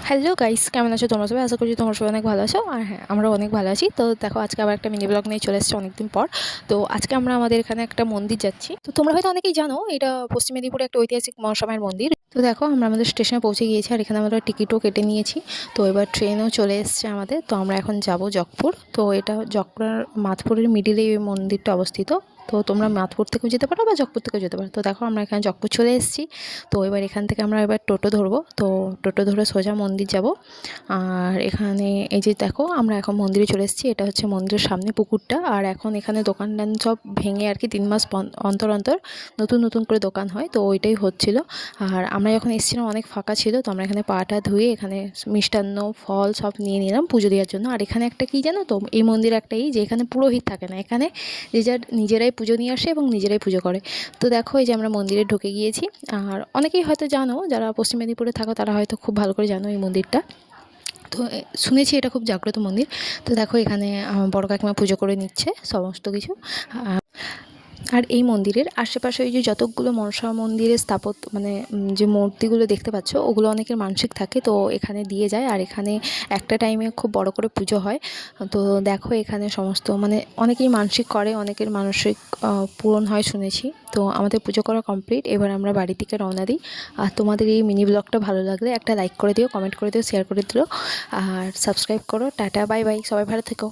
Hello guys, কেমন আছো তোমরা সবাই? আশা করছি তোমরা সবাই অনেক ভালো আছো। আর হ্যাঁ, আমরাও অনেক ভালো আছি। তো দেখো, আজকে আবার একটা মিনি ব্লগ নিয়ে চলে এসেছি অনেকদিন পর। তো আজকে আমরা আমাদের এখানে একটা মন্দির যাচ্ছি। তো তোমরা হয়তো অনেকেই জানো, এটা পশ্চিম মেদিনীপুরে একটা ঐতিহাসিক মহাসময়ের মন্দির। তো দেখো, আমরা আমাদের স্টেশনে পৌঁছে গিয়েছি, আর এখানে আমরা টিকিটও কেটে নিয়েছি। তো এবার ট্রেনও চলে এসছে আমাদের। তো আমরা এখন যাব জকপুর। তো এটা জকপুরের মাধপুরের মিডিলে এই মন্দিরটা অবস্থিত। তো তোমরা মাধপুর থেকেও যেতে পারো বা জকপুর থেকেও যেতে পারো। তো দেখো, আমরা এখানে জকপুর চলে এসেছি। তো এবার এখান থেকে আমরা এবার টোটো ধরবো। তো টোটো ধরে সোজা মন্দির যাব। আর এখানে এই যে দেখো, আমরা এখন মন্দিরে চলে এসেছি। এটা হচ্ছে মন্দিরের সামনে পুকুরটা। আর এখন এখানে দোকান সব ভেঙে আর কি 3 মাস অন্তর অন্তর নতুন নতুন করে দোকান হয়। তো ওইটাই হচ্ছিল। আর আমরা যখন এসেছিলাম অনেক ফাঁকা ছিল। তো আমরা এখানে পাটা ধুয়ে এখানে মিষ্টান্ন ফল সব নিয়ে নিলাম পুজো দেওয়ার জন্য। আর এখানে একটা কি জানো তো, এই মন্দিরে একটা যে এখানে পুরোহিত থাকে না, এখানে যে যার নিজেরাই পুজো নিয়ে আসে এবং নিজেরাই পুজো করে। তো দেখো, এই যে আমরা মন্দিরে ঢুকে গিয়েছি। আর অনেকেই হয়তো জানো, যারা পশ্চিম মেদিনীপুরে থাকো তারা হয়তো খুব ভালো করে জানো এই মন্দিরটা। তো শুনেছি এটা খুব জাগ্রত মন্দির। তো দেখো, এখানে বড় কাকিমা পুজো করে নিচ্ছে সমস্ত কিছু। আর এই মন্দিরের আশেপাশে ওই যে যতগুলো মনসা মন্দিরের স্থাপত্য মানে যে মূর্তিগুলো দেখতে পাচ্ছ, ওগুলো অনেকের মানসিক থাকে, তো এখানে দিয়ে যায়। আর এখানে একটা টাইমে খুব বড় করে পুজো হয়। তো দেখো, এখানে সমস্ত মানে অনেকেই মানসিক করে, অনেকের মানসিক পূরণ হয় শুনেছি। তো আমাদের পুজো করা কমপ্লিট। এবার আমরা বাড়ি থেকে রওনা দিই। আর তোমাদের এই মিনি ব্লগটা ভালো লাগলে একটা লাইক করে দিও, কমেন্ট করে দিও, শেয়ার করে দিও, আর সাবস্ক্রাইব করো। টাটা, বাই বাই, সবাই ভালো থেকো।